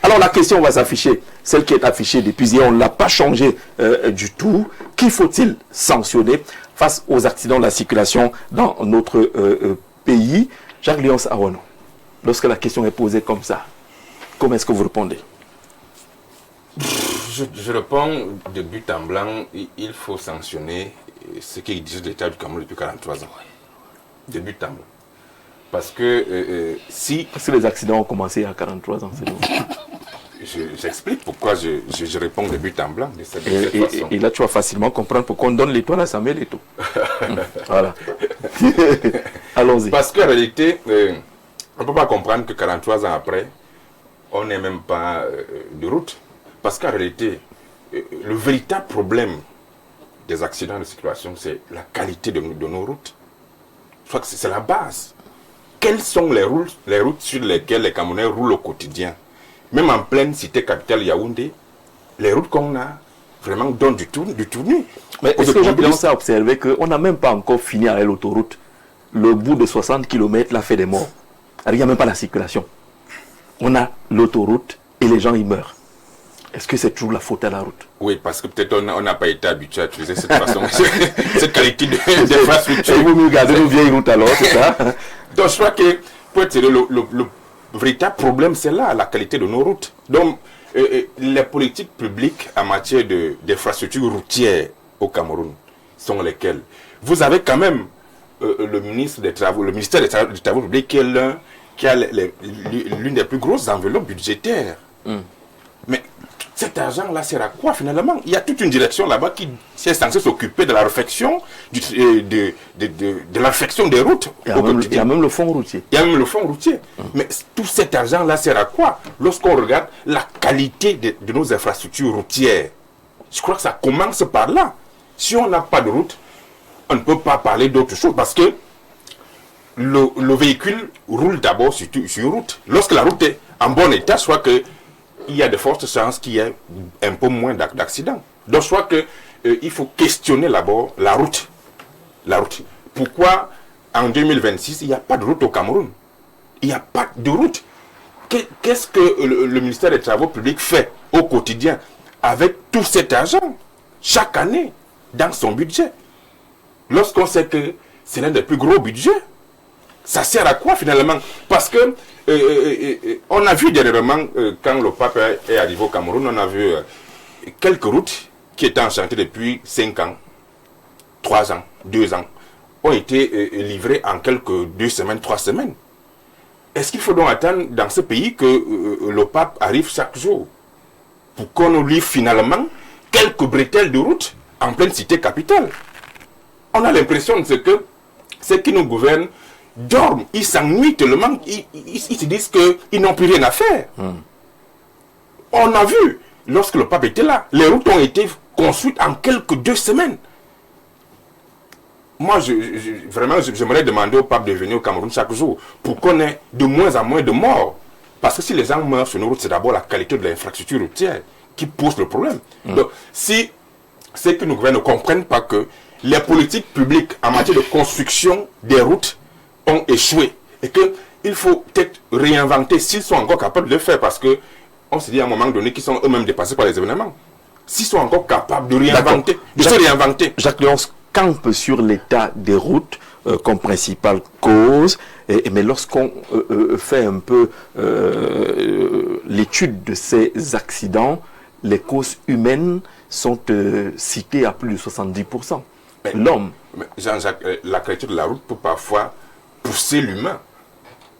Alors la question va s'afficher, celle qui est affichée depuis hier, on ne l'a pas changée du tout. Qui faut-il sanctionner face aux accidents de la circulation dans notre pays? Jacques-Léonce Awono, lorsque la question est posée comme ça, comment est-ce que vous répondez? Je réponds de but en blanc, il faut sanctionner ce qui exige l'État du Cameroun depuis 43 ans. De but en blanc. Parce que Parce que les accidents ont commencé à 43 ans, c'est bon. J'explique pourquoi je réponds de but en blanc de cette façon. Et là, tu vas facilement comprendre pourquoi on donne l'étoile à Samuel Eto'o. Voilà. Allons-y. Parce qu'en réalité, on ne peut pas comprendre que 43 ans après, on n'ait même pas de route. Parce qu'en réalité, le véritable problème des accidents de circulation, c'est la qualité de nos routes. Je crois que c'est la base. Quelles sont les routes sur lesquelles les Camerounais roulent au quotidien? Même en pleine cité capitale Yaoundé, les routes qu'on a vraiment donnent du tournis. Mais est-ce que Jacques-Léonce a observé qu'on n'a même pas encore fini avec l'autoroute? Le bout de 60 km l'a fait des morts. Il n'y a même pas la circulation. On a l'autoroute et les gens y meurent. Est-ce que c'est toujours la faute à la route? Oui, parce que peut-être on n'a pas été habitué à utiliser cette façon, cette qualité d'infrastructure. Et vous me regardez nos vieilles routes alors, c'est ça? Donc je crois que pour être sérieux, le véritable problème, c'est là, la qualité de nos routes. Donc les politiques publiques en matière d'infrastructures routières au Cameroun sont lesquelles? Vous avez quand même le ministère des Travaux publics qui a l'une des plus grosses enveloppes budgétaires. Mais cet argent-là sert à quoi finalement? Il y a toute une direction là-bas qui est censée s'occuper de la réfection, de la réfection des routes. Il y a même le fonds routier. Il y a même le fonds routier. Mais tout cet argent-là sert à quoi? Lorsqu'on regarde la qualité de nos infrastructures routières, je crois que ça commence par là. Si on n'a pas de route, on ne peut pas parler d'autre chose parce que le véhicule roule d'abord sur route. Lorsque la route est en bon état, je crois que il y a de fortes chances qu'il y ait un peu moins d'accidents. Donc je crois qu'il faut questionner d'abord la route. La route. Pourquoi en 2026, il n'y a pas de route au Cameroun? Il n'y a pas de route. Qu'est-ce que le ministère des Travaux publics fait au quotidien avec tout cet argent, chaque année, dans son budget? Lorsqu'on sait que c'est l'un des plus gros budgets, ça sert à quoi finalement? Parce que on a vu dernièrement, quand le pape est arrivé au Cameroun, on a vu quelques routes qui étaient en chantier depuis 5 ans, 3 ans, 2 ans, ont été livrées en quelques 2 semaines, 3 semaines. Est-ce qu'il faut donc attendre dans ce pays que le pape arrive chaque jour pour qu'on nous livre finalement quelques bretelles de route en pleine cité capitale? On a l'impression que ceux qui nous gouvernent dorment, ils s'ennuient tellement, ils se disent qu'ils n'ont plus rien à faire. On a vu, lorsque le pape était là, les routes ont été construites en quelques 2 semaines. Moi, vraiment, j'aimerais demander au pape de venir au Cameroun chaque jour pour qu'on ait de moins en moins de morts. Parce que si les gens meurent sur nos routes, c'est d'abord la qualité de l'infrastructure routière qui pose le problème. Donc, si ceux qui nous gouvernent ne comprennent pas que les politiques publiques en matière de construction des routes ont échoué et qu'il faut peut-être réinventer s'ils sont encore capables de le faire, parce qu'on se dit à un moment donné qu'ils sont eux-mêmes dépassés par les événements. S'ils sont encore capables de réinventer, de se réinventer. Jacques-Léonce campe sur l'état des routes comme principale cause, mais lorsqu'on fait un peu l'étude de ces accidents, les causes humaines sont citées à plus de 70%. L'homme. Jean-Jacques, la créature de la route peut parfois pousser l'humain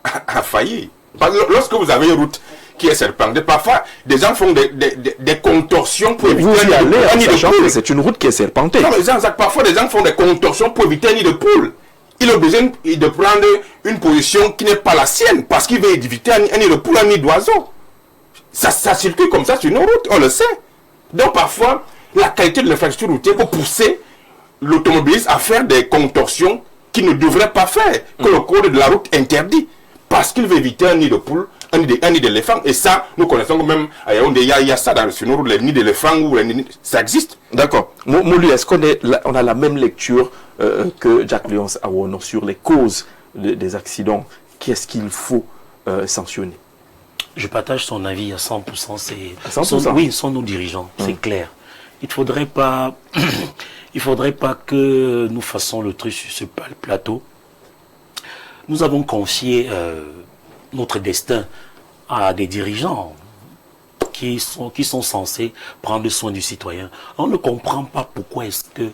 à faillir. Parce que lorsque vous avez une route qui est serpentée, parfois des gens font des contorsions pour éviter un nid de poule. C'est une route qui est serpentée. Non, mais Jean-Jacques, parfois des gens font des contorsions pour éviter un nid de poule. Il a besoin de prendre une position qui n'est pas la sienne parce qu'il veut éviter un nid de poule, un nid d'oiseau. Ça circule comme ça sur nos routes, on le sait. Donc parfois, la qualité de l'infrastructure routière peut pousser l'automobiliste à faire des contorsions qu'il ne devrait pas faire, que le code de la route interdit, parce qu'il veut éviter un nid de poule, un nid d'éléphant. Et ça, nous connaissons quand même, il y a ça sur nos routes, les nids d'éléphant, ça existe. D'accord. Moulu, est-ce qu'on a la même lecture que Jacques-Léonce Awono sur les causes des accidents? Qu'est-ce qu'il faut sanctionner? Je partage son avis à 100%. À 100%. Oui, sont nos dirigeants, c'est clair. Il faudrait pas que nous fassions le truc sur ce plateau. Nous avons confié notre destin à des dirigeants qui sont censés prendre soin du citoyen. On ne comprend pas pourquoi est-ce que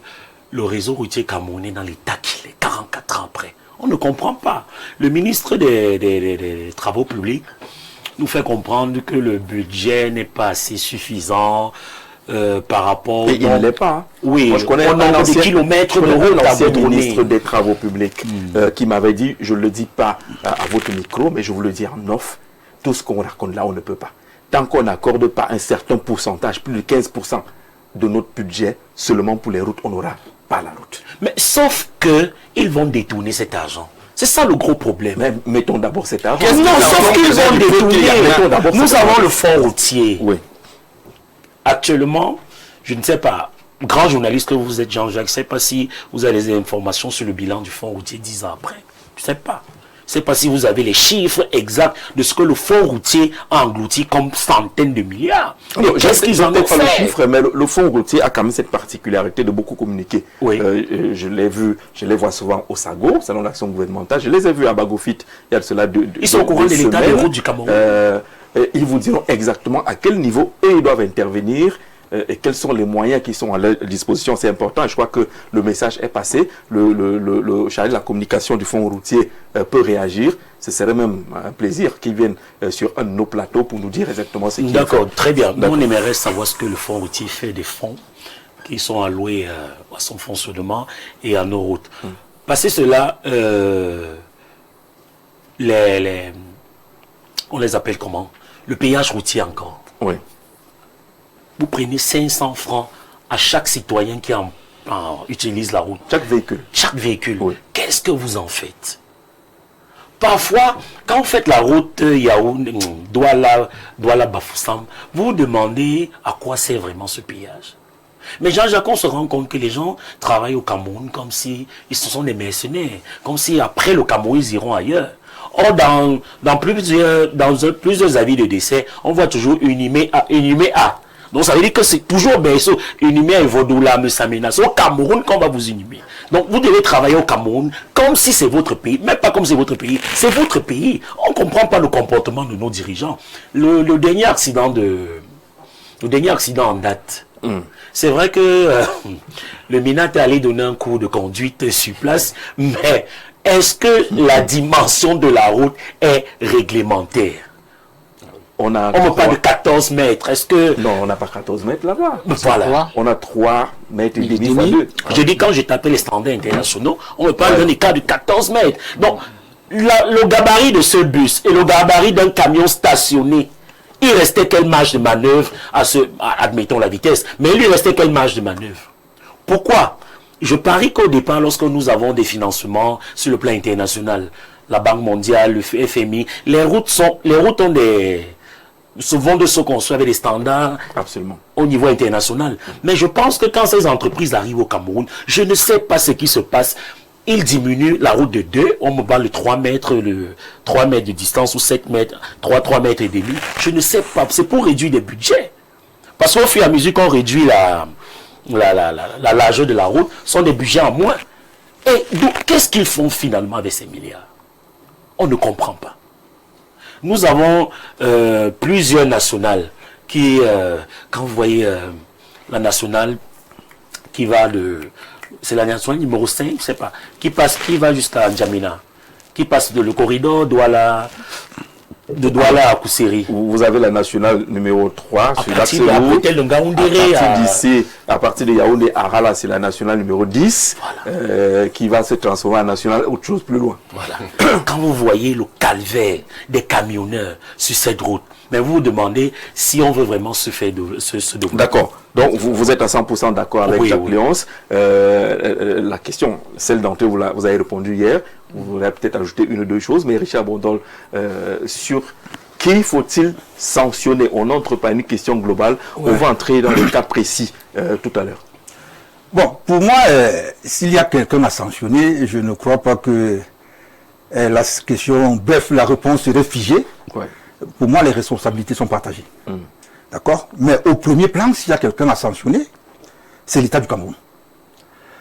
le réseau routier camerounais dans l'état qu'il est 44 ans après. On ne comprend pas. Le ministre des Travaux publics nous fait comprendre que le budget n'est pas assez suffisant par rapport... Et il ne l'est pas. Hein. Oui, moi, je connais un nombre de kilomètres de route à l'ancien abandonner. ministre des Travaux publics qui m'avait dit, je ne le dis pas à votre micro, mais je vous le dis en off, tout ce qu'on raconte là, on ne peut pas. Tant qu'on n'accorde pas un certain pourcentage, plus de 15% de notre budget, seulement pour les routes, on n'aura pas la route. Mais sauf qu'ils vont détourner cet argent. C'est ça le gros problème. Mais mettons d'abord cet argent. Non, sauf qu'ils vont détourner. Nous avons le fonds routier. Oui. Actuellement, je ne sais pas, grand journaliste que vous êtes, Jean-Jacques, je ne sais pas si vous avez des informations sur le bilan du fonds routier 10 ans après. Je ne sais pas. Je ne sais pas si vous avez les chiffres exacts de ce que le fonds routier a englouti comme centaines de milliards. Qu'est-ce qu'ils en ont fait? Le chiffre, mais le fonds routier a quand même cette particularité de beaucoup communiquer. Oui. Je l'ai vu, je les vois souvent au SAGO, Salon d'Action Gouvernementale. Je les ai vus à Bagofit il y a de cela ils sont au courant de l'état des routes du Cameroun. Ils vous diront exactement à quel niveau eux, ils doivent intervenir et quels sont les moyens qui sont à leur disposition. C'est important. Je crois que le message est passé. Le chargé de la communication du fonds routier peut réagir. Ce serait même un plaisir qu'ils viennent sur un de nos plateaux pour nous dire exactement ce qu'ils font. D'accord, très bien. Nous, on aimerait savoir ce que le fonds routier fait des fonds qui sont alloués à son fonctionnement et à nos routes. Passé cela, on les appelle comment? Le péage routier encore. Oui. Vous prenez 500 francs à chaque citoyen qui utilise la route. Chaque véhicule. Chaque véhicule. Oui. Qu'est-ce que vous en faites? Parfois, quand vous faites la route Yaoundé, Douala Bafoussam, vous vous demandez à quoi sert vraiment ce péage. Mais Jean-Jacques, on se rend compte que les gens travaillent au Cameroun comme si ils sont des mercenaires, comme si après le Cameroun, ils iront ailleurs. Or, dans plusieurs avis de décès, on voit toujours Unimé A. Donc, ça veut dire que c'est toujours Benso, Unimé et Vodoula, Messamena. C'est au Cameroun qu'on va vous inhumer. Donc, vous devez travailler au Cameroun comme si c'est votre pays. Même pas comme c'est votre pays. C'est votre pays. On ne comprend pas le comportement de nos dirigeants. Le dernier accident en date, c'est vrai que le Minat est allé donner un cours de conduite sur place, mais est-ce que la dimension de la route est réglementaire? On me parle de 14 mètres. Est-ce que... Non, on n'a pas 14 mètres là-bas. Voilà. On a 3 mètres et demi fois 2. Je dis, quand j'ai tapé les standards internationaux, on me parle d'un écart de 14 mètres. Donc, le gabarit de ce bus et le gabarit d'un camion stationné, il restait quelle marge de manœuvre admettons la vitesse, mais il lui restait quelle marge de manœuvre? Pourquoi? Je parie qu'au départ, lorsque nous avons des financements sur le plan international, la Banque mondiale, le FMI, les routes ont souvent de se construire avec des standards. Absolument. Au niveau international. Mais je pense que quand ces entreprises arrivent au Cameroun, je ne sais pas ce qui se passe. Ils diminuent la route de 2, on me parle de 3 mètres, 3 mètres de distance ou 7 mètres, 3 mètres et demi. Je ne sais pas, c'est pour réduire les budgets. Parce qu'au fur et à mesure qu'on réduit la largeur de la route, sont des budgets en moins. Et donc, qu'est-ce qu'ils font finalement avec ces milliards? On ne comprend pas. Nous avons plusieurs nationales qui, quand vous voyez la nationale qui va c'est la nationale numéro 5, je ne sais pas, qui va jusqu'à N'Djamena, qui passe le corridor de Douala à Kousseri. Vous avez la nationale numéro 3 sur l'axe route. À partir de Yaoundé à Rala, c'est la nationale numéro 10 qui va se transformer en nationale autre chose plus loin. Voilà. Quand vous voyez le calvaire des camionneurs sur cette route, mais vous vous demandez si on veut vraiment se développer. D'accord. Donc vous êtes à 100% d'accord avec Jacques Léonce. La question, celle d'entre vous avez répondu hier. Vous voulez peut-être ajouter une ou deux choses, mais Richard Bondol, sur qui faut-il sanctionner? On n'entre pas une question globale. Ouais. On va entrer dans le cas précis tout à l'heure. Bon, pour moi, s'il y a quelqu'un à sanctionner, je ne crois pas que la question, bref, la réponse serait figée. Ouais. pour moi, les responsabilités sont partagées. D'accord? Mais au premier plan, s'il y a quelqu'un à sanctionner, c'est l'État du Cameroun.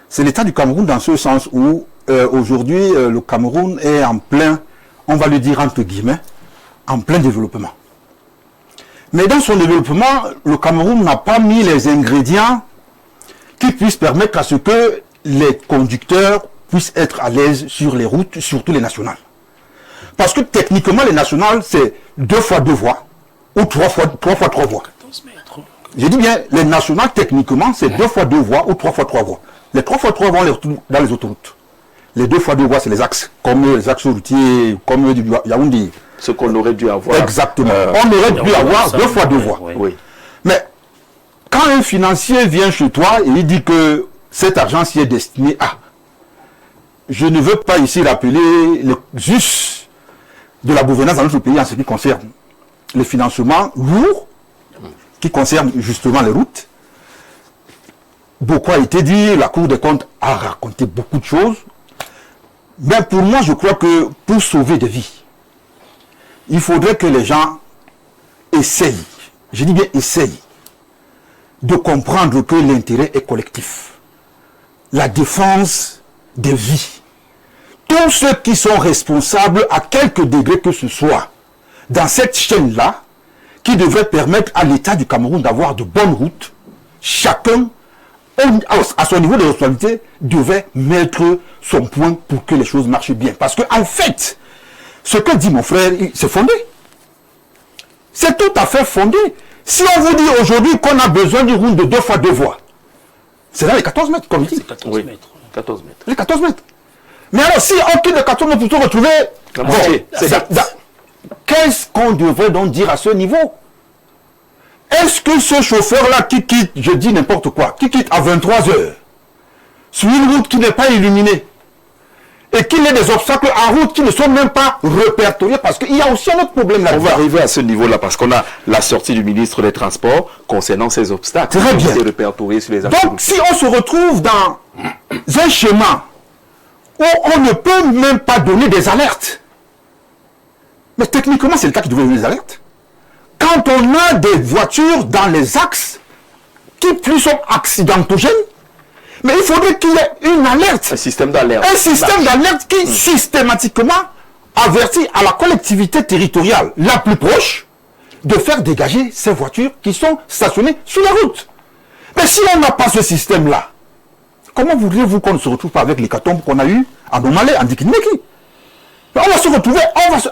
C'est l'État du Cameroun dans ce sens où, aujourd'hui, le Cameroun est en plein, on va le dire entre guillemets, en plein développement. Mais dans son développement, le Cameroun n'a pas mis les ingrédients qui puissent permettre à ce que les conducteurs puissent être à l'aise sur les routes, surtout les nationales. Parce que techniquement, les nationales, c'est 2 fois 2 voies, ou 3 fois 3 voies. J'ai dit bien, les nationales, techniquement, c'est 2 fois 2 voies, ou 3 fois 3 voies. Les 3 fois 3 voies, on les retrouve dans les autoroutes. Les 2 fois 2 voies, c'est les axes, comme les axes routiers, comme du Yaoundé. Ce qu'on aurait dû avoir. Exactement. On aurait dû avoir 2 fois 2 voies. Oui. Mais quand un financier vient chez toi et il dit que cet argent s'y est destiné à, je ne veux pas ici rappeler le juste de la gouvernance dans notre pays en ce qui concerne les financements lourds, qui concernent justement les routes. Beaucoup a été dit, la Cour des comptes a raconté beaucoup de choses. Mais pour moi, je crois que pour sauver des vies, il faudrait que les gens essayent, je dis bien essayent, de comprendre que l'intérêt est collectif. La défense des vies. Tous ceux qui sont responsables, à quelque degré que ce soit, dans cette chaîne-là, qui devrait permettre à l'État du Cameroun d'avoir de bonnes routes, chacun, à son niveau de responsabilité, devait mettre son point pour que les choses marchent bien. Parce que, en fait, ce que dit mon frère, c'est fondé. C'est tout à fait fondé. Si on vous dit aujourd'hui qu'on a besoin d'une route de 2 fois 2 voies, c'est dans les 14 mètres, comme il dit. 14 mètres. 14 mètres. Les 14 mètres. Mais alors, si on quitte les 14 mètres pour se retrouver... La moitié, c'est ça. Qu'est-ce qu'on devrait donc dire à ce niveau? Est-ce que ce chauffeur-là qui quitte, je dis n'importe quoi, qui quitte à 23 heures, sur une route qui n'est pas illuminée, et qu'il y ait des obstacles en route qui ne sont même pas répertoriés, parce qu'il y a aussi un autre problème là-dedans. On va arriver à ce niveau-là parce qu'on a la sortie du ministre des Transports concernant ces obstacles. Très bien. Qui ont été répertoriés sur les Donc, axes. si on se retrouve dans un schéma où on ne peut même pas donner des alertes, mais techniquement, c'est le cas qui devrait donner des alertes. Quand on a des voitures dans les axes qui plus sont accidentogènes, mais il faudrait qu'il y ait une alerte. Un système d'alerte. Un système d'alerte qui systématiquement avertit à la collectivité territoriale la plus proche de faire dégager ces voitures qui sont stationnées sur la route. Mais si on n'a pas ce système-là, comment voudriez-vous qu'on ne se retrouve pas avec l'hécatombe qu'on a eu en Omalé, en Dikinmeki? On va se retrouver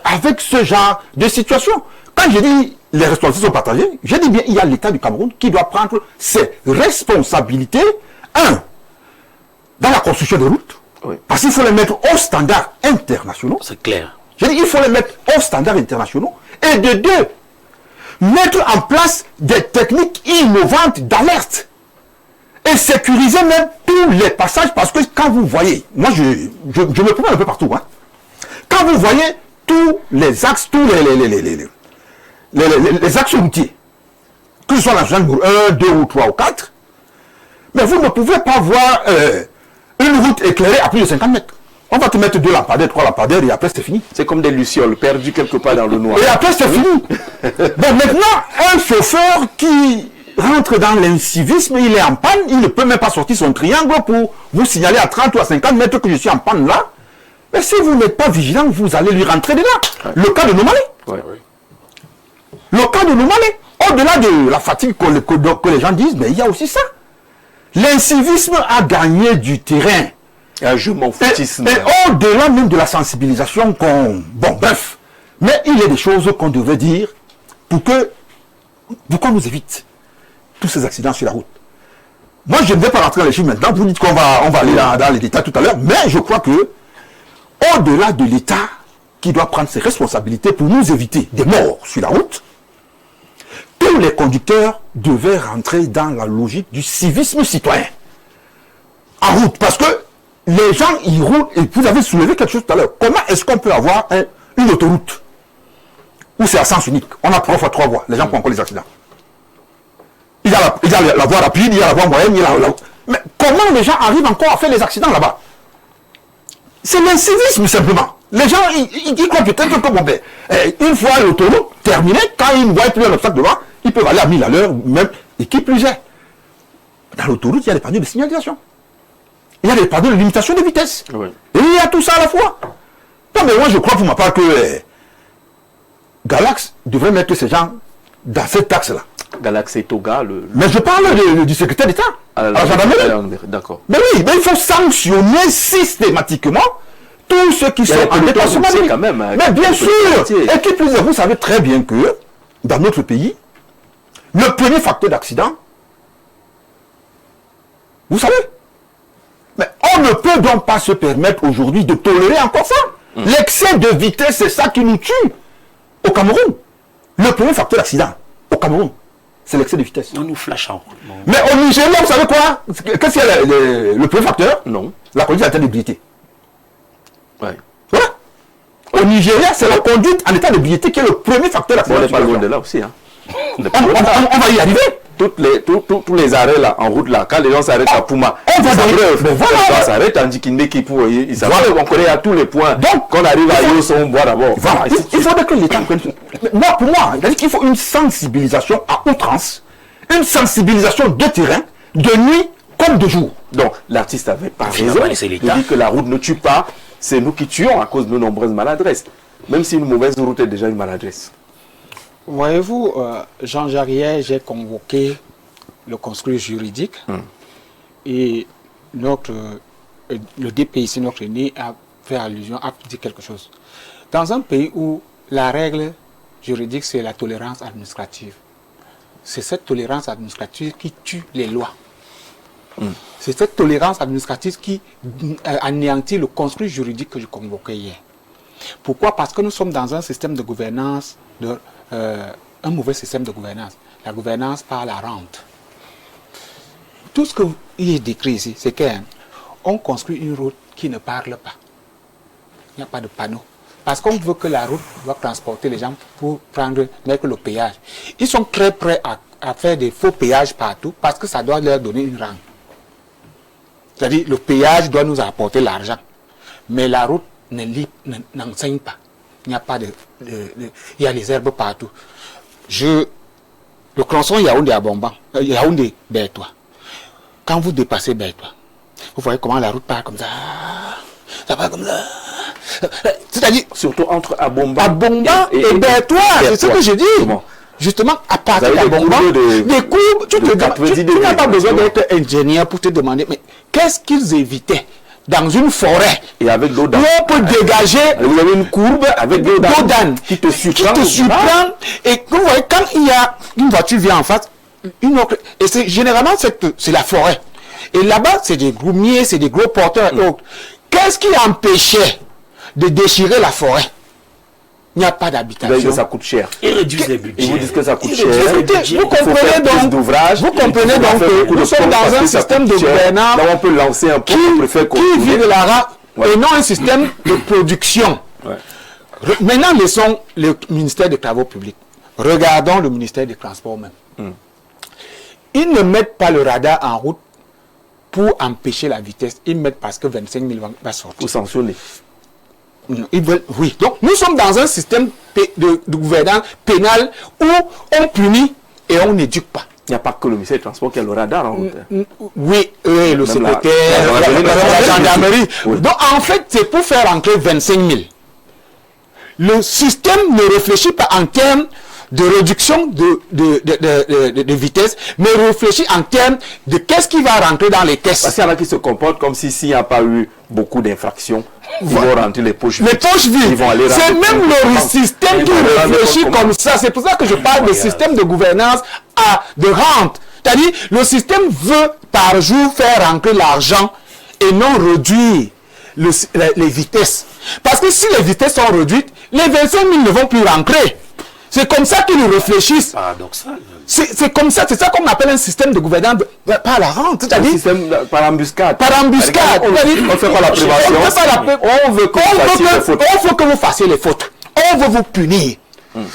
avec ce genre de situation. Quand je dis les responsabilités sont partagées, je dis bien il y a l'État du Cameroun qui doit prendre ses responsabilités. Dans la construction des routes, oui, parce qu'il faut les mettre aux standards internationaux. C'est clair. Je dis il faut les mettre aux standards internationaux. Et de 2, mettre en place des techniques innovantes d'alerte. Et sécuriser même tous les passages, parce que quand vous voyez, moi je me promène un peu partout, hein. Quand vous voyez tous les axes, tous les axes routiers, que ce soit la nationale 1, 2 ou 3 ou 4, mais vous ne pouvez pas voir une route éclairée à plus de 50 mètres. On va te mettre 2 lampadaires, 3 lampadaires et après c'est fini. C'est comme des lucioles perdues quelque part dans le noir. Et après c'est fini. Bon, maintenant, un chauffeur qui rentre dans l'incivisme, il est en panne, il ne peut même pas sortir son triangle pour vous signaler à 30 ou à 50 mètres que je suis en panne là. Mais si vous n'êtes pas vigilant, vous allez lui rentrer dedans. Ouais. Le cas de Nomalé. Ouais. Le cas de Nomalé. Au-delà de la fatigue que les gens disent, mais il y a aussi ça. L'incivisme a gagné du terrain. Un je m'en foutisme. Et au-delà même de la sensibilisation qu'on... Bon, bref. Mais il y a des choses qu'on devrait dire pour qu'on nous évite tous ces accidents sur la route. Moi, je ne vais pas rentrer dans les chiffres maintenant. Vous dites qu'on va aller dans les détails tout à l'heure. Mais je crois que au-delà de l'État qui doit prendre ses responsabilités pour nous éviter des morts sur la route, tous les conducteurs devaient rentrer dans la logique du civisme citoyen. En route, parce que les gens, ils roulent, et vous avez soulevé quelque chose tout à l'heure. Comment est-ce qu'on peut avoir une autoroute où c'est à sens unique? On a 3 fois 3 voies, les gens font encore les accidents. Il y a la voie rapide, il y a la voie moyenne, il y a la... Mais comment les gens arrivent encore à faire les accidents là-bas? C'est l'incivisme simplement. Les gens, ils croient peut-être que bon, ben, une fois l'autoroute terminée, quand ils ne voient plus un obstacle devant, ils peuvent aller à 1000 à l'heure, même, et qui plus est. Dans l'autoroute, il y a des panneaux de signalisation. Il y a des panneaux de limitation de vitesse. Oui. Et il y a tout ça à la fois. Non, mais moi, je crois pour ma part que Galax devrait mettre ces gens dans cette taxe-là. Galax et Toga, Mais je parle du secrétaire d'État. À la gendarmerie. D'accord. Mais oui, mais il faut sanctionner systématiquement tous ceux qui sont en déplacement. Quand même, hein, mais bien sûr. Et qui plus est, vous savez très bien que dans notre pays, le premier facteur d'accident, vous savez, mais on ne peut donc pas se permettre aujourd'hui de tolérer encore ça. L'excès de vitesse, c'est ça qui nous tue au Cameroun. Le premier facteur d'accident au Cameroun, c'est l'excès de vitesse. On nous flash en route. Mais au Nigeria, vous savez quoi? Qu'est-ce qu'il y a le premier facteur? Non. La conduite en état d'ébriété. Ouais. Voilà. Au Nigeria, c'est la conduite en état d'ébriété qui est le premier facteur d'accident. On n'est pas loin de là aussi. Hein. On va y arriver. Tous les arrêts là, en route là, quand les gens s'arrêtent à Puma, on va on s'arrête en Dikindé pour ils s'arrêtent. On connaît à tous les points. Donc, quand on arrive à Yosso, on boit d'abord. Voilà. Il faudrait que l'État prenne. Moi, pour moi, il faut une sensibilisation à outrance, une sensibilisation de terrain, de nuit comme de jour. Donc, l'artiste avait pas raison. C'est Il l'État. dit que la route ne tue pas, c'est nous qui tuons à cause de nos nombreuses maladresses. Même si une mauvaise route est déjà une maladresse. Voyez-vous, Jean Jarrier, j'ai convoqué le conseiller juridique et le DPIC, notre aîné, a fait allusion, a dit quelque chose. Dans un pays où la règle juridique, c'est la tolérance administrative, c'est cette tolérance administrative qui tue les lois. C'est cette tolérance administrative qui anéantit le construit juridique que je convoquais hier. Pourquoi? Parce que nous sommes dans un système de gouvernance, un mauvais système de gouvernance. La gouvernance par la rente. Tout ce qui est décrit ici, c'est qu'on construit une route qui ne parle pas. Il n'y a pas de panneau. Parce qu'on veut que la route doit transporter les gens pour mettre le péage. Ils sont très prêts à faire des faux péages partout parce que ça doit leur donner une rente. C'est-à-dire le péage doit nous apporter l'argent. Mais la route n'enseigne pas. Il n'y a pas il y a les herbes partout. Le tronçon Yaoundé à Bomban, Yaoundé Bertois. Quand vous dépassez Bertois, vous voyez comment la route part comme ça. Ça va comme ça. C'est-à-dire, surtout entre Abomba et Bertois, c'est ce que je dis. Comment? Justement, à partir d'Abomba, des courbes, tu n'as pas besoin d'être ingénieur pour te demander, mais qu'est-ce qu'ils évitaient dans une forêt et avec l'eau d'âne. On peut dégager, vous avez une courbe avec l'eau d'âne qui te surprend. Et vous voyez, quand il y a une voiture vient en face, une autre, et c'est généralement c'est la forêt. Et là-bas, c'est des groumiers, c'est des gros porteurs et autres. Qu'est-ce qui empêchait de déchirer la forêt? Il n'y a pas d'habitation. Vous que ça coûte cher. Ils réduisent les budgets. Ils vous disent que ça coûte cher. Vous comprenez donc que nous sommes dans un système de gouvernance on peut lancer un qui vit de la rate et non un système de production. Ouais. Maintenant, laissons le ministère des Travaux publics. Regardons le ministère des Transports même. Ils ne mettent pas le radar en route pour empêcher la vitesse. Ils mettent parce que 25 000 va sortir. Pour sanctionner. Ils veulent, oui. Donc, nous sommes dans un système de gouvernance pénal où on punit et on n'éduque pas. Il n'y a pas que le ministère des Transports qui a le radar en route. Oui, le secrétaire, la gendarmerie. Oui. Donc, en fait, c'est pour faire entrer 25 000. Le système ne réfléchit pas en termes de réduction de vitesse, mais réfléchit en termes de qu'est-ce qui va rentrer dans les caisses. Parce qu'il y en a qui se comportent comme si s'il n'y a pas eu beaucoup d'infractions, ils vont rentrer les poches vides. Les poches vides. C'est même le système qui réfléchit comme ça. C'est pour ça que je parle de système de gouvernance de rente. C'est-à-dire, le système veut par jour faire rentrer l'argent et non réduire les vitesses. Parce que si les vitesses sont réduites, les 25 000 ne vont plus rentrer. C'est comme ça qu'ils réfléchissent. Paradoxal. C'est comme ça, c'est ça qu'on appelle un système de gouvernance par la rente. C'est-à-dire un système par embuscade. Par embuscade. On ne fait pas la prévention. On veut que vous fassiez les fautes. On veut vous punir.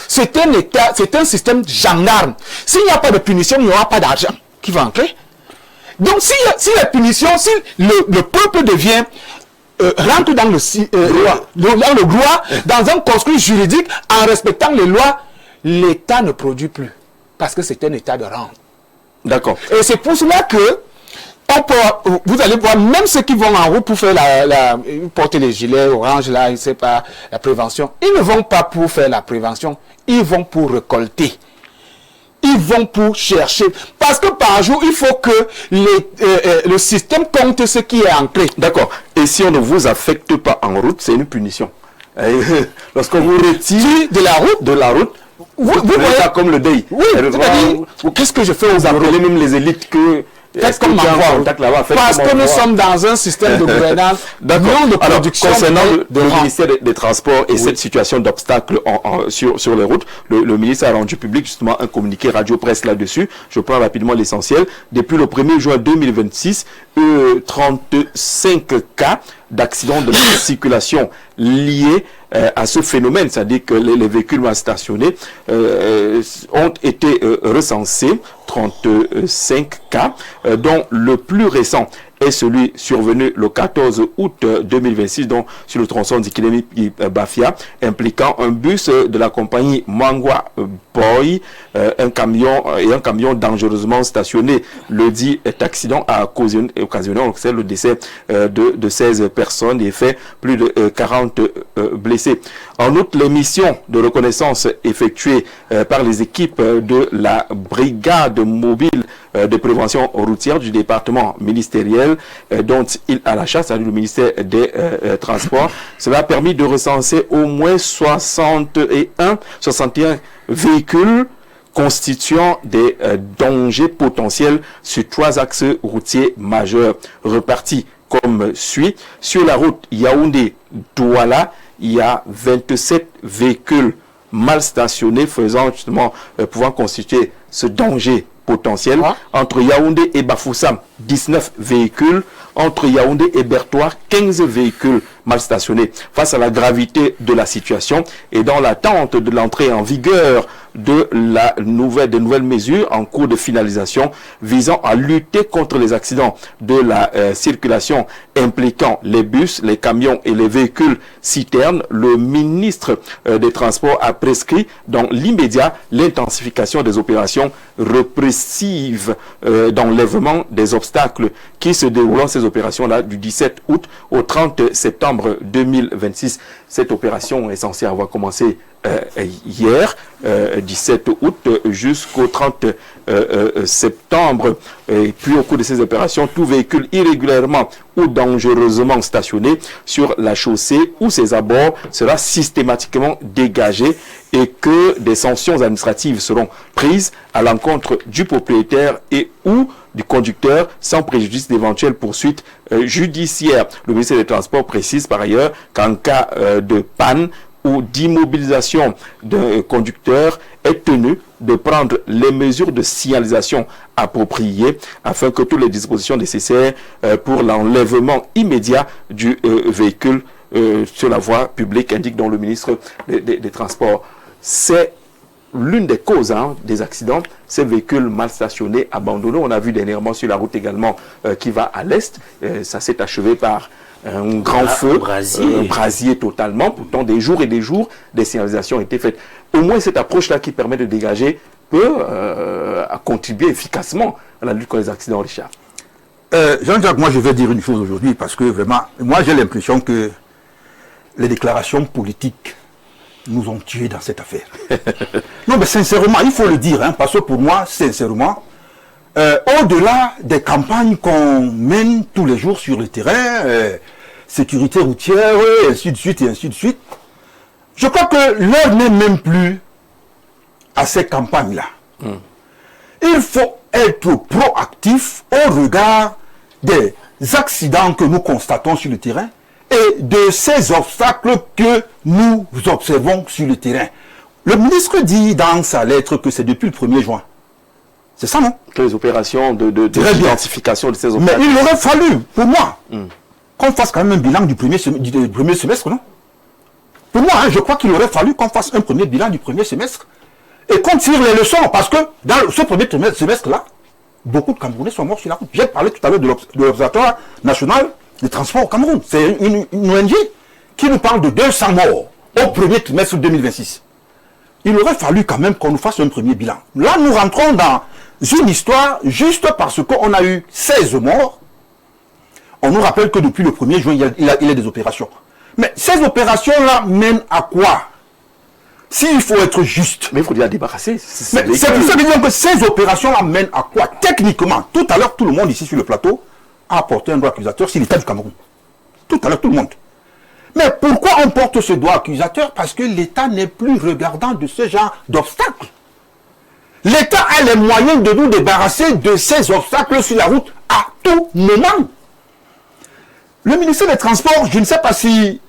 C'est un État, c'est un système gendarme. S'il n'y a pas de punition, il n'y aura pas d'argent qui va entrer. Donc si la punition, si le peuple devient rentre dans le droit, dans un construit juridique, en respectant les lois, l'État ne produit plus. Parce que c'est un état de rente. D'accord. Et c'est pour cela que vous allez voir, même ceux qui vont en route pour faire porter les gilets orange, là, je ne sais pas, la prévention, ils ne vont pas pour faire la prévention, ils vont pour récolter. Ils vont pour chercher. Parce que par jour, il faut que le système compte ce qui est entré. D'accord. Et si on ne vous affecte pas en route, c'est une punition. Lorsqu'on vous retire de la route, vous voyez ça comme le DEI. Oui, c'est-à-dire, qu'est-ce que je fais aux vous appelez même les élites que... Parce que nous sommes dans un système de gouvernance, non de production. Alors, concernant le ministère des Transports et cette situation d'obstacle sur les routes, le ministre a rendu public justement un communiqué radio-presse là-dessus. Je prends rapidement l'essentiel. Depuis le 1er juin 2026, 35 cas d'accidents de circulation liés à ce phénomène, c'est-à-dire que les véhicules mal stationnés ont été recensés, 35 cas, dont le plus récent est celui survenu le 14 août 2026, donc sur le tronçon d'Ikilemi-Bafia, impliquant un bus de la compagnie Mangwa Boy, un camion dangereusement stationné. Le dit accident a occasionné le décès de 16 personnes et fait plus de 40 blessés. En outre, les missions de reconnaissance effectuées par les équipes de la brigade mobile de prévention routière du département ministériel dont il a la charge, c'est-à-dire le ministère des Transports. Cela a permis de recenser au moins 61 véhicules constituant des dangers potentiels sur 3 axes routiers majeurs répartis comme suit. Sur la route Yaoundé-Douala, il y a 27 véhicules mal stationnés pouvant constituer ce danger potentiel. Entre Yaoundé et Bafoussam, 19 véhicules. Entre Yaoundé et Bertoir, 15 véhicules mal stationnés. Face à la gravité de la situation et dans l'attente de l'entrée en vigueur de des nouvelles mesures en cours de finalisation visant à lutter contre les accidents de la circulation impliquant les bus, les camions et les véhicules citernes, le ministre des Transports a prescrit dans l'immédiat l'intensification des opérations répressives d'enlèvement des obstacles qui se dérouleront ces opérations-là du 17 août au 30 septembre 2026. Cette opération est censée avoir commencé hier, 17 août, jusqu'au 30 septembre. Et puis au cours de ces opérations, tout véhicule irrégulièrement ou dangereusement stationné sur la chaussée ou ses abords sera systématiquement dégagé et que des sanctions administratives seront prises à l'encontre du propriétaire et ou du conducteur sans préjudice d'éventuelles poursuites judiciaires. Le ministère des Transports précise par ailleurs qu'en cas de panne ou d'immobilisation d'un conducteur est tenu de prendre les mesures de signalisation appropriées afin que toutes les dispositions nécessaires pour l'enlèvement immédiat du véhicule sur la voie publique, indique donc le ministre des Transports. C'est l'une des causes des accidents, ces véhicules mal stationnés, abandonnés. On a vu dernièrement sur la route également qui va à l'est. Ça s'est achevé par un grand feu, un brasier totalement. Pourtant, des jours et des jours, des signalisations ont été faites. Au moins, cette approche-là qui permet de dégager peut contribuer efficacement à la lutte contre les accidents, Richard. Jean-Jacques, moi je vais dire une chose aujourd'hui parce que vraiment, moi j'ai l'impression que les déclarations politiques nous ont tués dans cette affaire. Non, mais sincèrement, il faut le dire, parce que pour moi, sincèrement, au-delà des campagnes qu'on mène tous les jours sur le terrain, sécurité routière, et ainsi de suite, je crois que l'heure n'est même plus à ces campagnes-là. Il faut être proactif au regard des accidents que nous constatons sur le terrain et de ces obstacles que nous observons sur le terrain. Le ministre dit dans sa lettre que c'est depuis le 1er juin. C'est ça, non? Que les opérations d'identification de ces obstacles. Mais il aurait fallu, pour moi, qu'on fasse quand même un bilan du premier semestre, non? Pour moi, je crois qu'il aurait fallu qu'on fasse un premier bilan du premier semestre et qu'on tire les leçons, parce que dans ce premier semestre-là, beaucoup de Camerounais sont morts sur la route. J'ai parlé tout à l'heure de l'Observatoire national les transports au Cameroun. C'est une ONG qui nous parle de 200 morts au premier trimestre 2026. Il aurait fallu quand même qu'on nous fasse un premier bilan. Là, nous rentrons dans une histoire juste parce qu'on a eu 16 morts. On nous rappelle que depuis le 1er juin, il y a des opérations. Mais ces opérations-là mènent à quoi? S'il faut être juste. Mais il faut déjà débarrasser. Mais c'est pour ça que je dis que ces opérations-là mènent à quoi? Techniquement, tout à l'heure, tout le monde ici sur le plateau a apporté un droit accusateur sur l'État du Cameroun. Tout à l'heure, tout le monde. Mais pourquoi on porte ce droit accusateur? Parce que l'État n'est plus regardant de ce genre d'obstacles. L'État a les moyens de nous débarrasser de ces obstacles sur la route à tout moment. Le ministère des Transports, je ne sais pas si,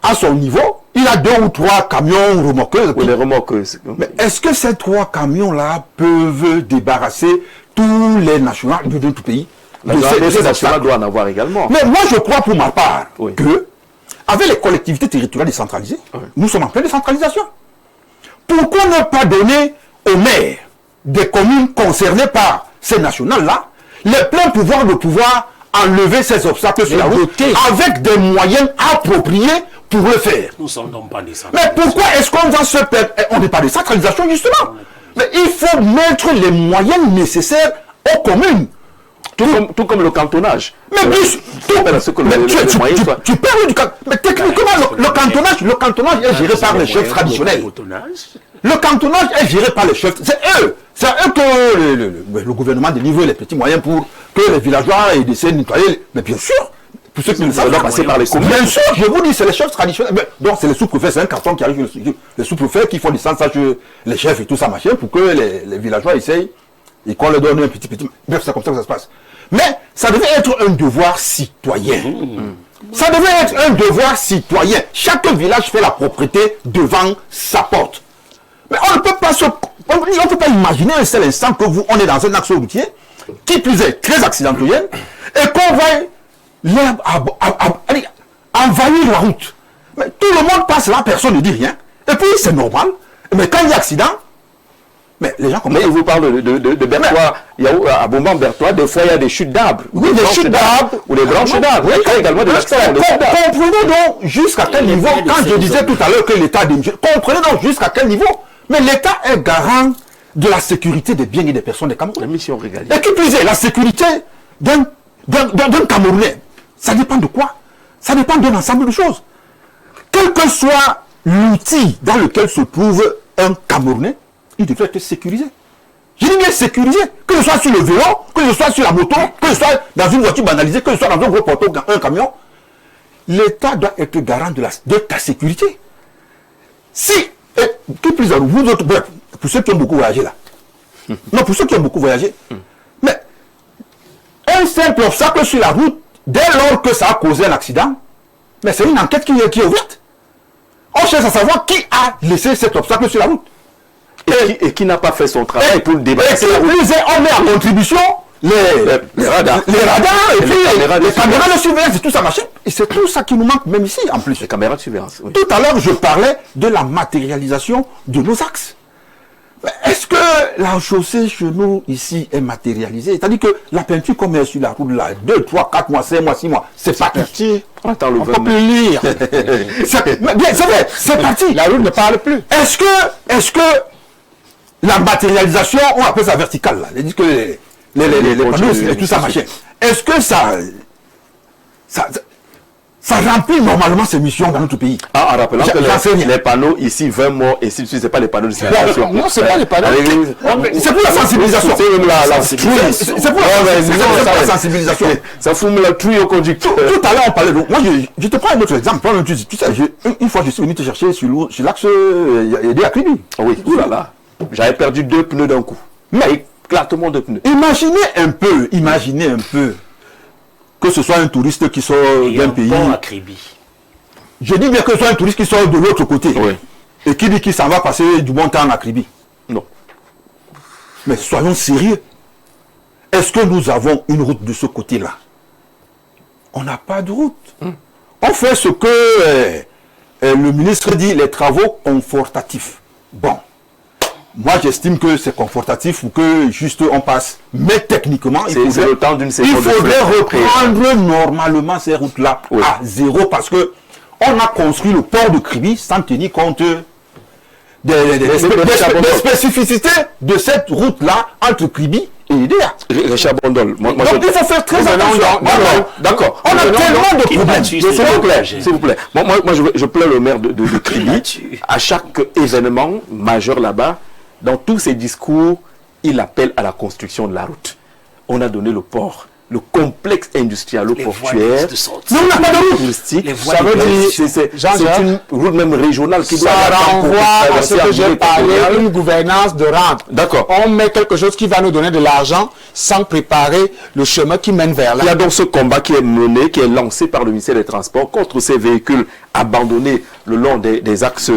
à son niveau, il a 2 ou 3 camions remorqueuses. Oui, les remorqueuses. Mais est-ce que ces 3 camions-là peuvent débarrasser tous les nationaux de tout pays? La nationale doit en avoir également. Mais moi, je crois pour ma part Oui. que, avec les collectivités territoriales décentralisées, nous sommes en pleine décentralisation. Pourquoi ne pas donner aux maires des communes concernées par ces nationales-là les pleins pouvoirs de pouvoir enlever ces obstacles sur la route avec des moyens appropriés pour le faire? Nous ne sommes donc pas des Mais pourquoi est-ce qu'on va se perdre? On n'est pas de centralisation, justement. Mais il faut mettre les moyens nécessaires aux communes. Tout comme le cantonnage. Mais tu parles du cantonnage. Mais techniquement, le cantonnage est géré par les chefs traditionnels. Le cantonnage est géré par les chefs. C'est eux. C'est à eux que le gouvernement délivre les petits moyens pour que les villageois essaient de nettoyer. Mais bien sûr, pour ceux qui ne savent pas passer par les communes. Bien sûr, je vous dis, c'est les chefs traditionnels. Mais, donc, c'est les sous-préfets, c'est un carton qui arrive, les sous-préfets qui font descendre ça sur les chefs et tout ça, machin, pour que les villageois essayent et qu'on leur donne un petit. Bref, c'est comme ça que ça se passe. Mais ça devait être un devoir citoyen. Ça devait être un devoir citoyen. Chaque village fait la propreté devant sa porte. Mais on ne peut pas on peut pas imaginer un seul instant que on est dans un axe routier qui plus est très accidentel et qu'on va envahir la route. Mais tout le monde passe là, personne ne dit rien. Et puis c'est normal. Mais quand il y a accident, mais les gens Mais il vous parle de Berthois. Il y a à Bomban-Berthois, des fois il y a des chutes d'arbres. Oui, des chutes d'arbres. Ou des branches d'arbres. Il y a également des accidents. Comprenez donc jusqu'à quel niveau, quand je disais tout à l'heure que l'État a démissionné, comprenez donc jusqu'à quel niveau. Mais l'État est garant de la sécurité des biens et des personnes des Camerounais. La mission régalienne. Et qui plus est, la sécurité d'un Camerounais, ça dépend de quoi? Ça dépend d'un ensemble de choses. Quel que soit l'outil dans lequel se trouve un Camerounais, il devrait être sécurisé. Je dis bien sécurisé, que ce soit sur le vélo, que ce soit sur la moto, que ce soit dans une voiture banalisée, que ce soit dans un gros porto, un camion. L'État doit être garant de ta sécurité. Si, qui plus est, vous autres, bref, pour ceux qui ont beaucoup voyagé là, non, pour ceux qui ont beaucoup voyagé, mais un simple obstacle sur la route, dès lors que ça a causé un accident, mais c'est une enquête qui est ouverte. On cherche à savoir qui a laissé cet obstacle sur la route. Et qui n'a pas fait son travail pour le débarrasser. Et on met en contribution les radars. Et puis les caméras de surveillance et tout ça machin. Et c'est tout ça qui nous manque même ici en plus. Les caméras de surveillance. Oui. Tout à l'heure, je parlais de la matérialisation de nos axes. Est-ce que la chaussée chez nous ici est matérialisée? C'est-à-dire que la peinture qu'on met sur la route là, 2, 3, 4 mois, 5 mois, 6 mois, c'est parti. On attend le On ne peut plus lire. C'est vrai, c'est parti. La route ne parle plus. Est-ce que la matérialisation, on appelle ça verticale, là. C'est-à-dire que les panneaux et tout ça, machin. Est-ce que ça remplit normalement ses missions dans notre pays? En rappelant que les panneaux ici, 20 morts, et si ce n'est pas les panneaux de circulation. Non, c'est pas les panneaux. C'est pour la sensibilisation. C'est pour la sensibilisation. Ça fout la trouille au conducteur. Tout à l'heure, on parlait de... Moi, je te prends un autre exemple. Tu sais, une fois, je suis venu te chercher sur l'axe des Akribi. Oui, oulala. J'avais perdu 2 pneus d'un coup. Mais éclatement de pneus. Imaginez un peu que ce soit un touriste qui sort d'un pays. Je dis bien que ce soit un touriste qui sort de l'autre côté. Oui. Et qui dit qu'il s'en va passer du bon temps en Akribie. Non. Mais soyons sérieux. Est-ce que nous avons une route de ce côté-là? On n'a pas de route. On fait ce que le ministre dit, les travaux confortatifs. Bon. moi j'estime que c'est confortatif ou que juste on passe. Mais techniquement, c'est le temps d'une il faudrait reprendre normalement ces routes-là à zéro parce que on a construit le port de Kribi sans tenir compte des spécificités de cette route-là entre Kribi et Idéa. Richard Bondol, donc il faut faire très attention. D'accord. On a tellement de problèmes. S'il vous plaît. Moi je plains le maire de Kribi. À chaque événement majeur là-bas, dans tous ses discours, il appelle à la construction de la route. On a donné le port, le complexe industriel portuaire. Mais on n'a pas de route touristique. Ça veut dire, c'est une route même régionale qui doit renvoie à ce que j'ai parlé, une gouvernance de rente. D'accord. On met quelque chose qui va nous donner de l'argent sans préparer le chemin qui mène vers là. Il y a donc ce combat qui est mené, qui est lancé par le ministère des Transports contre ces véhicules abandonnés le long des axes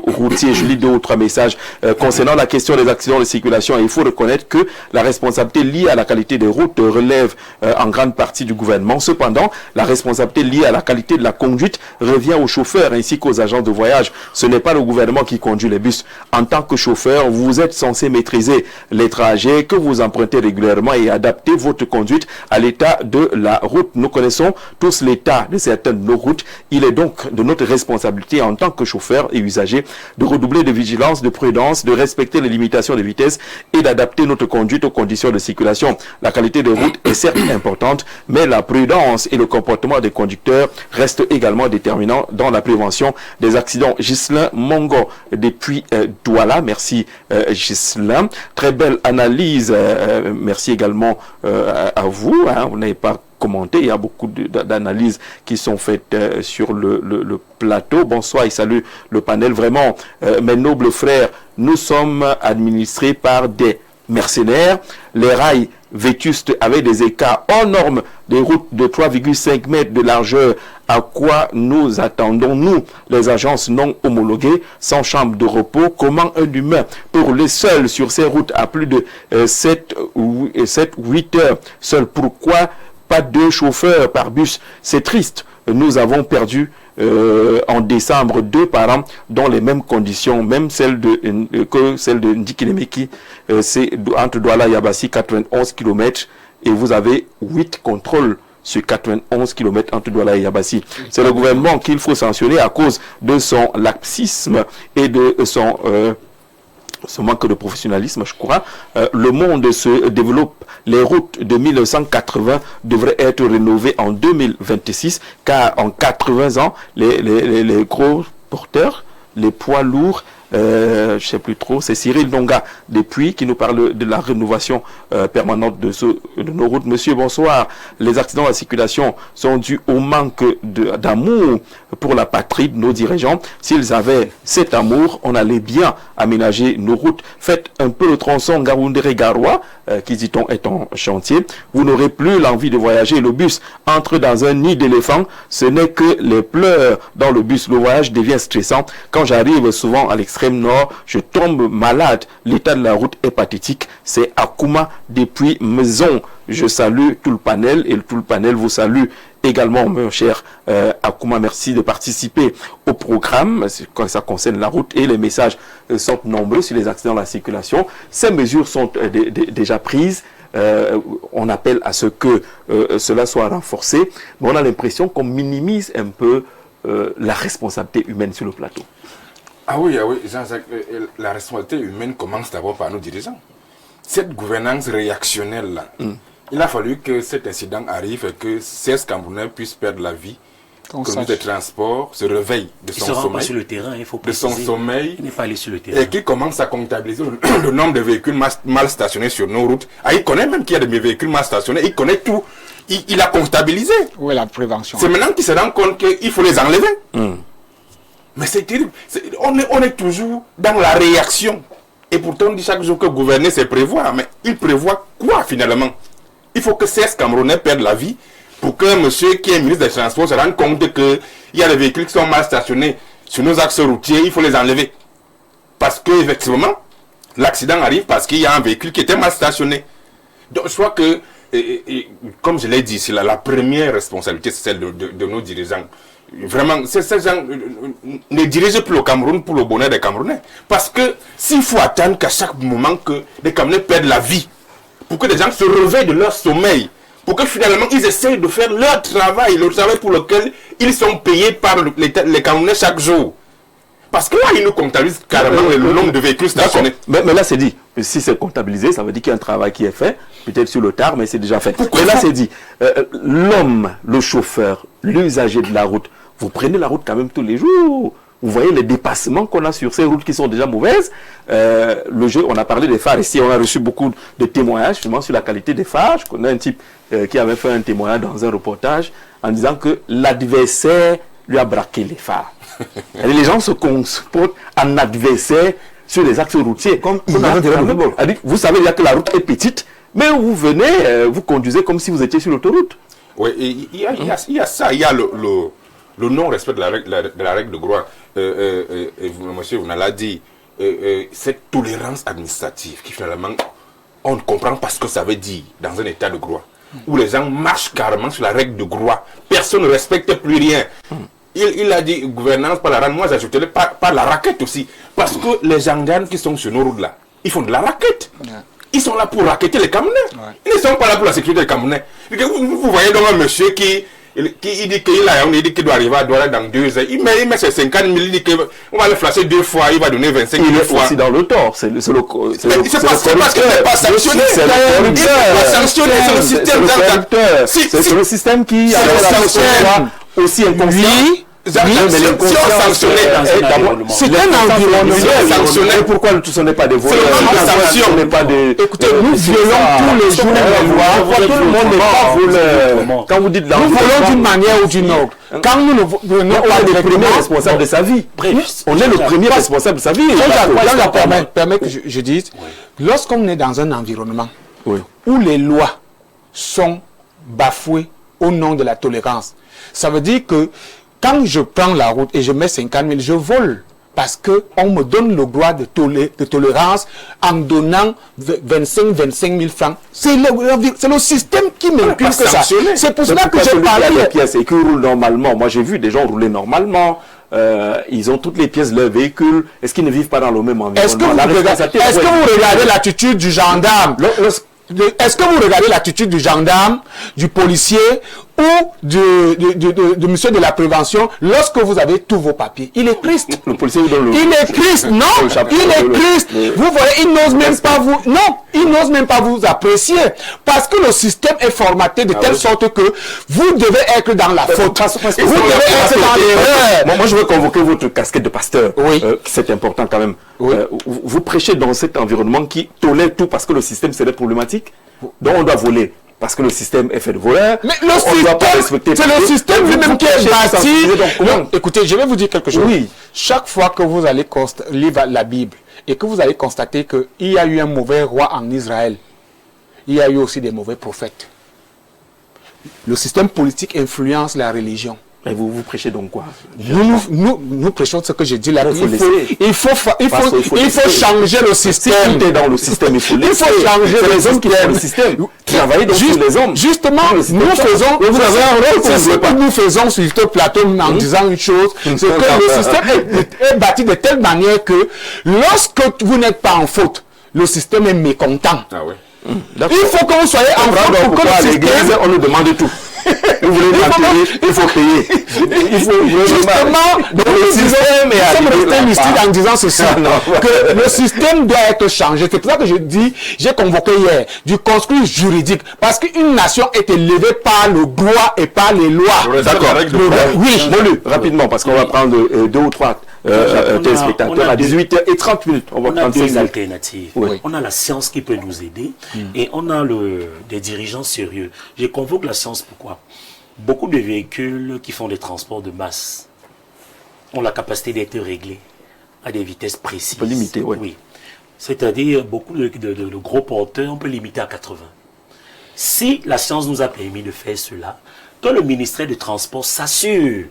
routiers. Je lis 2 ou 3 messages concernant la question des accidents de circulation. Et il faut reconnaître que la responsabilité liée à la qualité des routes relève en grande partie du gouvernement. Cependant, la responsabilité liée à la qualité de la conduite revient aux chauffeurs ainsi qu'aux agents de voyage. Ce n'est pas le gouvernement qui conduit les bus. En tant que chauffeur, vous êtes censé maîtriser les trajets que vous empruntez régulièrement et adapter votre conduite à l'état de la route. Nous connaissons tous l'état de certaines de nos routes. Il est donc de notre responsabilité en tant que chauffeur et usager de redoubler de vigilance, de prudence, de respecter les limitations de vitesse et d'adapter notre conduite aux conditions de circulation. La qualité des routes est certes importante, mais la prudence et le comportement des conducteurs restent également déterminants dans la prévention des accidents. Ghislain Mongo depuis Douala, merci Ghislain. Très belle analyse, merci également à vous. Vous n'avez pas commenté, il y a beaucoup d'analyses qui sont faites sur le plateau. Bonsoir et salut le panel. Vraiment, mes nobles frères, nous sommes administrés par des mercenaires. Les rails vétustes avec des écarts hors normes, des routes de 3,5 mètres de largeur. À quoi nous attendons, nous, les agences non homologuées, sans chambre de repos? Comment un humain peut rouler seul sur ces routes à plus de 7 ou 8 heures seul? Pourquoi pas 2 chauffeurs par bus? C'est triste. Nous avons perdu en décembre 2 parents dans les mêmes conditions, même celle que celle de Ndikinemeki. C'est entre Douala et Yabassi, 91 km, et vous avez 8 contrôles sur 91 km entre Douala et Yabassi. C'est le gouvernement qu'il faut sanctionner à cause de son laxisme et de son manque de professionnalisme, je crois. Le monde se développe. Les routes de 1980 devraient être rénovées en 2026, car en 80 ans, les gros porteurs, les poids lourds, je ne sais plus trop, c'est Cyril Donga depuis qui nous parle de la rénovation permanente de nos routes. Monsieur, bonsoir. Les accidents de la circulation sont dus au manque d'amour pour la patrie de nos dirigeants. S'ils avaient cet amour, on allait bien aménager nos routes. Faites un peu le tronçon Garoundéré-Garoua, qui dit-on est en chantier. Vous n'aurez plus l'envie de voyager. Le bus entre dans un nid d'éléphants. Ce n'est que les pleurs dans le bus. Le voyage devient stressant. Quand j'arrive souvent à l'extrême nord, je tombe malade. L'état de la route est pathétique. C'est Akuma depuis Maison. Je salue tout le panel et tout le panel vous salue également, mon cher Akuma. Merci de participer au programme quand ça concerne la route, et les messages sont nombreux sur les accidents de la circulation. Ces mesures sont déjà prises. On appelle à ce que cela soit renforcé, mais on a l'impression qu'on minimise un peu la responsabilité humaine sur le plateau. Ah oui, Jean-Jacques, la responsabilité humaine commence d'abord par nos dirigeants. Cette gouvernance réactionnelle-là, il a fallu que cet incident arrive et que 16 Camerounais puissent perdre la vie, que le ministre des Transports se réveille de son sommeil. Sur le terrain, il faut de son sommeil. Il n'est pas allé sur le terrain. Et qu'il commence à comptabiliser le nombre de véhicules mal stationnés sur nos routes. Ah, il connaît même qu'il y a des véhicules mal stationnés, il connaît tout. Il a comptabilisé. Où est la prévention? C'est maintenant qu'il se rend compte qu'il faut les enlever. Mais c'est terrible. On est toujours dans la réaction. Et pourtant, on dit chaque jour que gouverner, c'est prévoir. Mais il prévoit quoi finalement? Il faut que 16 Camerounais perdent la vie pour qu'un monsieur qui est ministre des Transports se rende compte qu'il y a des véhicules qui sont mal stationnés sur nos axes routiers, il faut les enlever. Parce qu'effectivement, l'accident arrive parce qu'il y a un véhicule qui était mal stationné. Donc je crois que et comme je l'ai dit, c'est la première responsabilité, c'est celle de nos dirigeants. Vraiment, ces gens ne dirigent plus le Cameroun pour le bonheur des Camerounais. Parce que s'il faut attendre qu'à chaque moment que les Camerounais perdent la vie, pour que les gens se réveillent de leur sommeil, pour que finalement ils essayent de faire leur travail, le travail pour lequel ils sont payés par les Camerounais chaque jour. Parce que là, ils nous comptabilisent carrément le nombre de véhicules stationnés. Mais là, c'est dit. Si c'est comptabilisé, ça veut dire qu'il y a un travail qui est fait, peut-être sur le tard, mais c'est déjà fait. Mais là, c'est dit. L'homme, le chauffeur, l'usager de la route, vous prenez la route quand même tous les jours. Vous voyez les dépassements qu'on a sur ces routes qui sont déjà mauvaises. Le jeu, on a parlé des phares. Ici, on a reçu beaucoup de témoignages justement sur la qualité des phares. Je connais un type qui avait fait un témoignage dans un reportage en disant que l'adversaire lui a braqué les phares. Les gens se comportent en adversaire sur les axes routiers. Vous savez déjà que la route est petite, mais vous venez, vous conduisez comme si vous étiez sur l'autoroute. Oui, il y a ça, il y a le non-respect de la règle de droit. Monsieur, vous l'a dit, cette tolérance administrative qui finalement, on ne comprend pas ce que ça veut dire dans un état de droit, où les gens marchent carrément sur la règle de droit. Personne ne respecte plus rien. Il a dit gouvernance par la rame, moi j'ajouterais par la raquette aussi. Parce que les gendarmes qui sont sur nos routes là, ils font de la raquette. Ils sont là pour raqueter les Camerounais. Ils ne sont pas là pour la sécurité des Camerounais. Vous voyez donc un monsieur qui dit qu'il doit arriver à Douala dans 2 heures. Il met ses 50 000, il dit qu'on va le flasher 2 fois, il va donner 25 000 fois. Il est aussi dans le tort. C'est parce qu'il n'est pas sanctionné. Il n'est pas sanctionné, c'est le système. C'est le système qui a la aussi inconscient. Si on sanctionnait, c'est un environnement sanctionné. Pourquoi tout ce n'est pas des voleurs? Écoutez, nous violons tous les jours les lois. Tout le monde n'est pas voleur. Quand vous dites nous volons d'une manière ou d'une autre. Quand nous on est le premier responsable de sa vie. On est le premier responsable de sa vie. Permets que je dise, lorsqu'on est dans un environnement où les lois sont bafouées au nom de la tolérance, ça veut dire que quand je prends la route et je mets 50 000, je vole. Parce qu'on me donne le droit de tolérance en donnant 25 000 francs. C'est le système qui m'inculque ça. C'est pour cela que j'ai parlé des pièces et qui roulent normalement. Moi, j'ai vu des gens rouler normalement. Ils ont toutes les pièces de leur véhicule. Est-ce qu'ils ne vivent pas dans le même environnement? Est-ce que vous regardez l'attitude du gendarme? Est-ce que vous regardez l'attitude du gendarme, du policier ou de monsieur de la prévention lorsque vous avez tous vos papiers? Il est triste. Le policier vous donne il est triste, non? Il est triste. Vous voyez, il n'ose même pas vous... Non, il n'ose même pas vous apprécier. Parce que le système est formaté de telle sorte que vous devez être dans la faute. Vous devez être dans l'erreur. Moi, je veux convoquer votre casquette de pasteur. Oui. C'est important quand même. Oui. Vous prêchez dans cet environnement qui tolère tout parce que le système serait problématique. Donc on doit voler. Parce que le système est fait de voleurs. Mais le système, c'est le système lui-même qui est bâti. Écoutez, je vais vous dire quelque chose. Oui. Chaque fois que vous allez lire la Bible et que vous allez constater qu'il y a eu un mauvais roi en Israël, il y a eu aussi des mauvais prophètes. Le système politique influence la religion. Mais vous prêchez donc quoi? Nous prêchons ce que je dis là. Il faut changer le système. Si tout est dans le système, il faut changer les hommes qui font le système. Travailler donc sur les hommes. Justement, nous faisons. Vous avez un rôle. C'est ce que nous faisons sur ce plateau en disant une chose. C'est que le système est bâti de telle manière que lorsque vous n'êtes pas en faute, le système est mécontent. Il faut que vous soyez en faute pour que le système. On nous demande tout. Vous voulez mentir, il faut payer. Il faut justement, nous sommes restés mystiques en disant ceci, que le système doit être changé. C'est pour ça que je dis, j'ai convoqué hier du construit juridique, parce qu'une nation est élevée par le droit et par les lois. D'accord. Oui, Molu, rapidement, parce qu'on va prendre 2 ou 3 téléspectateurs à 18h30. On a 2 alternatives. Oui. On a la science qui peut nous aider et on a des dirigeants sérieux. Je convoque la science, pourquoi? Beaucoup de véhicules qui font des transports de masse ont la capacité d'être réglés à des vitesses précises. On peut limiter, oui. C'est-à-dire, beaucoup de gros porteurs, on peut limiter à 80. Si la science nous a permis de faire cela, que le ministère du Transport s'assure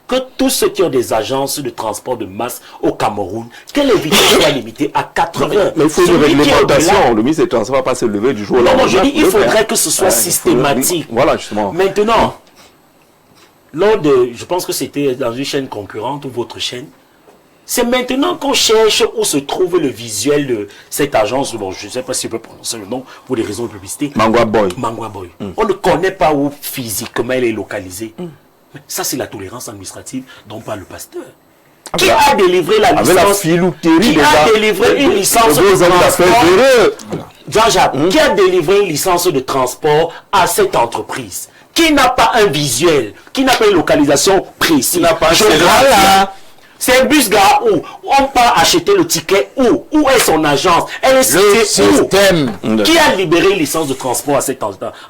que tous ceux qui ont des agences de transport de masse au Cameroun, que les vitesses soient limitées à 80. Mais il faut une Celui qui est réglementation. au-delà- Le ministre des Transports ne va pas se lever du jour au Non, lendemain. non, je dis, il pour le faudrait faire. que ce soit Il faut- systématique. Voilà, justement. Maintenant, lors de, je pense que c'était dans une chaîne concurrente ou votre chaîne, c'est maintenant qu'on cherche où se trouve le visuel de cette agence. Bon, je ne sais pas si je peux prononcer le nom pour des raisons de publicité. Mangwa Boy. Mangwa Boy. On ne connaît pas où physiquement elle est localisée. Mais ça, c'est la tolérance administrative dont parle le pasteur. Qui a délivré la Avec la licence? filouterie Qui déjà. a délivré une licence Vos de amis d'affaires transport? heureux. Jean-Jacques, qui a délivré une licence de transport à cette entreprise? Qui n'a pas un visuel? Qui n'a pas une localisation précise? Qui n'a pas un Géographique? scénario. C'est un bus gare où? On part acheter le ticket où? Où est son agence? Elle est Le située où? système. Qui a libéré une licence de transport à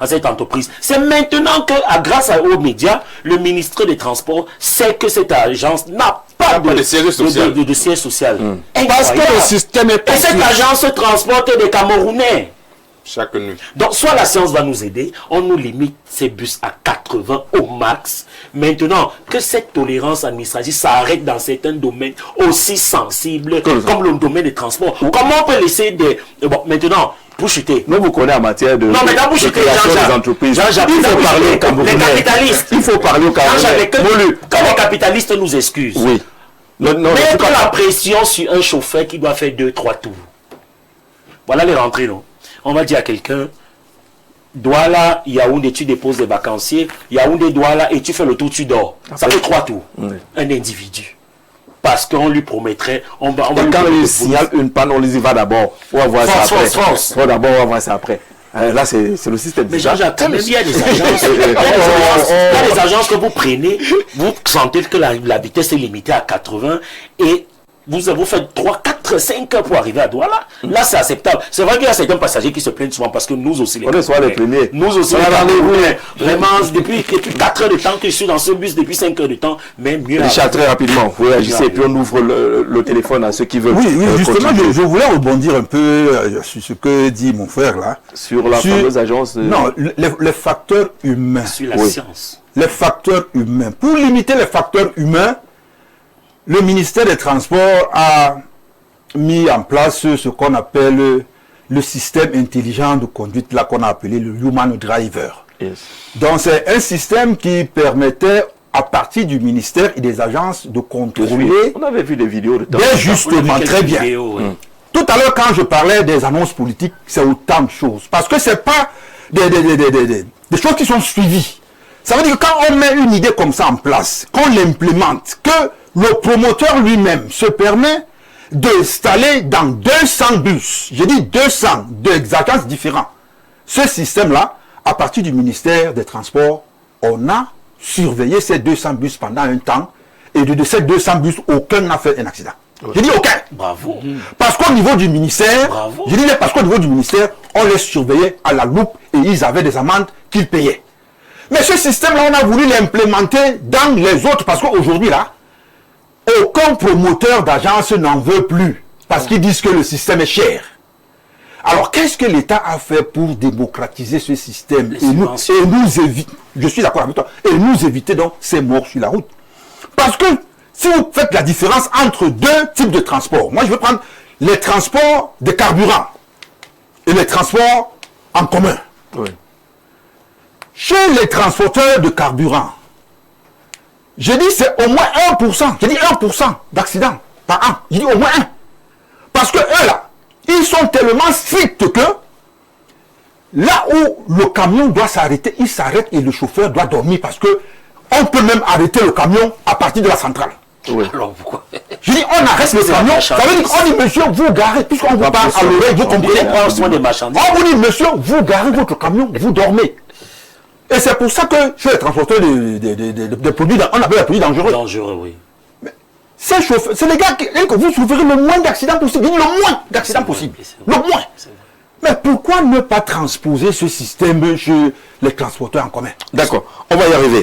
cette entreprise? C'est maintenant que, grâce aux médias, le ministre des Transports sait que cette agence n'a pas de siège social. de siège social. Parce que Incroyable. le système est Et cette possible. agence transporte des Camerounais. Chaque nuit. Donc, soit la science va nous aider, on nous limite ces bus à 80 au max. Maintenant, que cette tolérance administrative s'arrête dans certains domaines aussi sensibles comme le domaine des transports. Comment on peut laisser des... Bon, maintenant, pour chuter. Nous vous connaissez en matière de, Non, mais d'abord, de chuter, création Jean-Jacques. des entreprises. Jean-Jacques, Il faut d'abord, parler chuter. au Camerounais. Les capitalistes. Il faut parler au Camerounais. Que les capitalistes nous excusent. Oui. Non, non, Mettre c'est pas- la pression sur un chauffeur qui doit faire 2-3 tours. Voilà les rentrées, non? On va dire à quelqu'un, Douala, Yaoundé, tu déposes des vacanciers, Yaoundé, Douala, et tu fais le tour, tu dors. Ça fait 3 tours. Un individu. Parce qu'on lui promettrait, on va Et lui quand donner il le signale une panne, on les y va d'abord. On va voir ça France, après. France. Bon, d'abord, on va voir ça après. Là, c'est le système. Mais déjà. Jean-Jacques, même il y a des agences, il y a des agences que vous prenez, vous sentez que la vitesse est limitée à 80 et vous faites 3, 4, 5 heures pour arriver à Douala. Là, c'est acceptable. C'est vrai qu'il y a certains passagers qui se plaignent souvent parce que nous aussi, On est soit les premiers. Nous aussi, On les a Camerounais, vraiment, depuis 4 heures de temps que je suis dans ce bus, depuis 5 heures de temps, mais mieux. Richard, très rapidement, vous réagissez et puis on ouvre le téléphone à ceux qui veulent. Oui, justement, continuer. je voulais rebondir un peu sur ce que dit mon frère là. Sur la fameuse agence. Non, les facteurs humains. Sur la Oui. science. Les facteurs humains. Pour limiter les facteurs humains, le ministère des Transports a mis en place ce qu'on appelle le système intelligent de conduite, là qu'on a appelé le Human Driver. Yes. Donc c'est un système qui permettait à partir du ministère et des agences de contrôler On avait vu des vidéos de temps. bien justement, très bien. Tout à l'heure, quand je parlais des annonces politiques, c'est autant de choses. Parce que ce n'est pas des choses qui sont suivies. Ça veut dire que quand on met une idée comme ça en place, qu'on l'implémente, que le promoteur lui-même se permet d'installer dans 200 bus, j'ai dit 200, des agences différentes, ce système-là, à partir du ministère des Transports, on a surveillé ces 200 bus pendant un temps, et de ces 200 bus, aucun n'a fait un accident. J'ai dit aucun. Bravo. Parce qu'au niveau du ministère, Bravo. je dis parce qu'au niveau du ministère, on les surveillait à la loupe et ils avaient des amendes qu'ils payaient. Mais ce système-là, on a voulu l'implémenter dans les autres parce qu'aujourd'hui, là, aucun promoteur d'agence n'en veut plus parce qu'ils disent que le système est cher. Alors, qu'est-ce que l'État a fait pour démocratiser ce système Les subventions. et nous éviter, je suis d'accord avec toi, et nous éviter donc ces morts sur la route. Parce que si vous faites la différence entre deux types de transports, moi je veux prendre les transports de carburant et les transports en commun. Oui. Chez les transporteurs de carburant, je dis c'est au moins 1%, je dis 1% d'accidents par an, je dis au moins 1. Parce que eux là, ils sont tellement stricts que là où le camion doit s'arrêter, il s'arrête et le chauffeur doit dormir parce que on peut même arrêter le camion à partir de la centrale. Oui. Alors pourquoi? Je dis, on arrête le c'est camion, la ça veut dire qu'on dit, monsieur, vous garez, puisqu'on vous parle à l'oreille, vous comprenez. On prend soin des marchandises. On vous dit, monsieur, vous garez votre camion, vous dormez. Et c'est pour ça que chez les transporteurs de produits, on appelle les produits dangereux. Dangereux, oui. Ces chauffeurs, c'est les gars que vous souffrez le moins d'accidents possible. Je dis le moins d'accidents possible. Le moins. Mais pourquoi ne pas transposer ce système chez les transporteurs en commun? D'accord, on va y arriver.